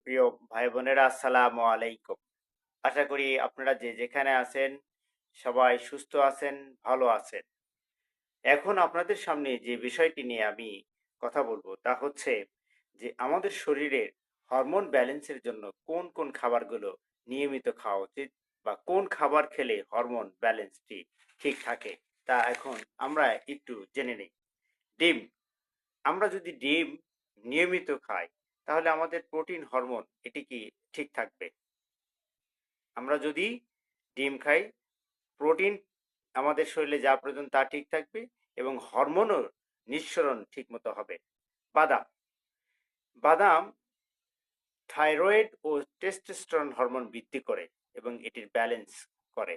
প্রিয় ভাই বোনেরা, আসসালামু আলাইকুম। আশা করি আপনারা যে যেখানে আছেন সবাই সুস্থ আছেন, ভালো আছেন। এখন আপনাদের সামনে যে বিষয়টি নিয়ে আমি কথা বলবো তা হচ্ছে যে আমাদের শরীরের হরমোন ব্যালেন্সের জন্য কোন কোন খাবারগুলো নিয়মিত খাওয়া উচিত বা কোন খাবার খেলে হরমোন ব্যালেন্সটি ঠিক থাকে তা এখন আমরা একটু জেনে নিই। ডিম। আমরা যদি ডিম নিয়মিত খাই তাহলে আমাদের প্রোটিন হরমোন এটি কি ঠিক থাকবে? আমরা যদি ডিম খাই, প্রোটিন আমাদের শরীরে যা প্রয়োজন তা ঠিক থাকবে এবং হরমোনও নিঃসরণ ঠিকমতো হবে। বাদাম, বাদাম থাইরয়েড ও টেস্টোস্টেরন হরমোন বৃদ্ধি করে এবং এটির ব্যালেন্স করে।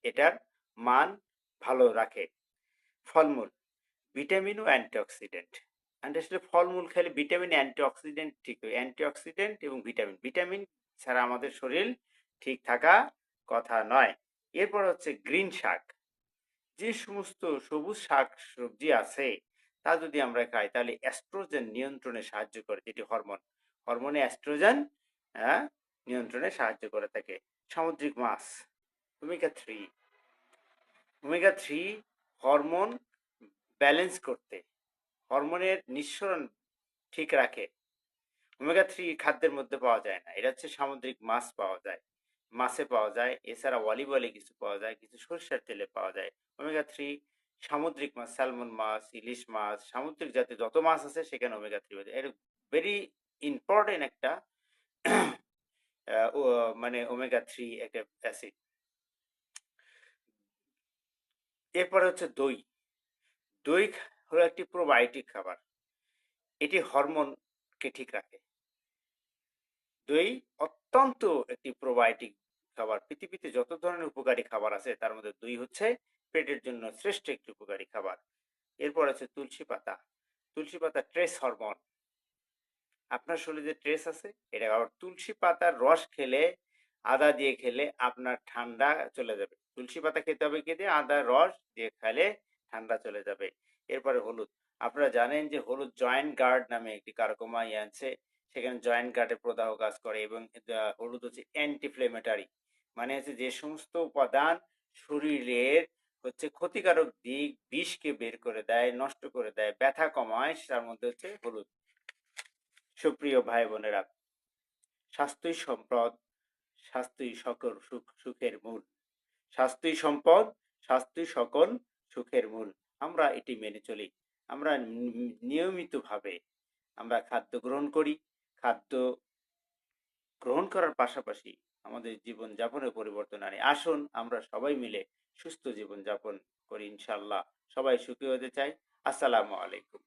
এটার মান ভালো রাখে। ফলমূল, ভিটামিন ও অ্যান্টিঅক্সিডেন্ট। আসলে ফলমূল খেলে ভিটামিন, অ্যান্টিঅক্সিডেন্ট ঠিক অ্যান্টিঅক্সিডেন্ট এবং ভিটামিন। ভিটামিন ছাড়া আমাদের শরীর ঠিক থাকা কথা নয়। এরপর হচ্ছে গ্রিন শাক। যে সমস্ত সবুজ শাক-সবজি আছে তা যদি আমরা খাই তাহলে এস্ট্রোজেন নিয়ন্ত্রণে সাহায্য করে, যেটি হরমোন। হরমোনে এস্ট্রোজেন আ নিয়ন্ত্রণে সাহায্য করে থাকে। সামুদ্রিক মাছ, ওমেগা 3। ওমেগা 3 হরমোন ব্যালেন্স করতে, হরমোনের নিঃসরণ ঠিক রাখে। ওমেগা 3 খাদ্যের মধ্যে পাওয়া যায় না। এটা হচ্ছে সামুদ্রিক মাছ পাওয়া যায়। মাছে পাওয়া যায়। এছাড়া অলিভ অয়েলে কিছু পাওয়া যায়, কিছু সরিষার তেলে পাওয়া যায়। ওমেগা 3 সামুদ্রিক মাছ, স্যালমন মাছ, ইলিশ মাছ, সামুদ্রিক জাতীয় যত মাছ আছে সেখানে ওমেগা 3 পাওয়া যায়। এর ভেরি ইম্পোর্টেন্ট একটা ও মানে ওমেগা 3 একটা অ্যাসিড। এরপরে হচ্ছে দই। দই হলো একটি প্রোবায়োটিক খাবার। এটি হরমোনকে ঠিক রাখে। দই অত্যন্ত একটি প্রোবায়োটিক খাবার। পৃথিবীতে যত ধরনের উপকারী খাবার আছে তার মধ্যে দই হচ্ছে পেটের জন্য শ্রেষ্ঠ একটি উপকারী খাবার। এরপর আছে তুলসী পাতা। তুলসী পাতা ট্রেস হরমোন। আপনার শরীরে যে ট্রেস আছে এটা আবার তুলসী পাতার রস খেলে, আদা দিয়ে খেলে আপনার ঠান্ডা চলে যাবে। তুলসী পাতা খেতে হবে কি দিয়ে? আদার রস দিয়ে খেলে ঠান্ডা চলে যাবে। এরপরে হলুদ। আপনারা জানেন যে হলুদ জয়েন্ট গার্ড নামে একটি কার্কমা আছে। সেখানে জয়েন্ট গার্ডের প্রদাহ কাজ করে এবং হলুদ হচ্ছে অ্যান্টি-ইনফ্ল্যামেটরি। মানে হচ্ছে যে সমস্ত উপাদান শরীরের হচ্ছে ক্ষতিকারক দিক, বিষকে বের করে দেয়, নষ্ট করে দেয়, ব্যথা কমায়, তার মধ্যে হচ্ছে হলুদ। সুপ্রিয় ভাই বোনেরা, স্বাস্থ্যই সম্পদ, স্বাস্থ্যই সকল সুখের মূল। স্বাস্থ্যই সম্পদ, স্বাস্থ্যই সকল সুখের মূল। আমরা এটি মেনে চলি। আমরা নিয়মিতভাবে আমরা খাদ্য গ্রহণ করি। খাদ্য গ্রহণ করার পাশাপাশি আমাদের জীবনযাপনে পরিবর্তন আনি। আসুন আমরা সবাই মিলে সুস্থ জীবনযাপন করি ইনশাআল্লাহ। সবাই সুখী হতে চাই। আসসালামু আলাইকুম।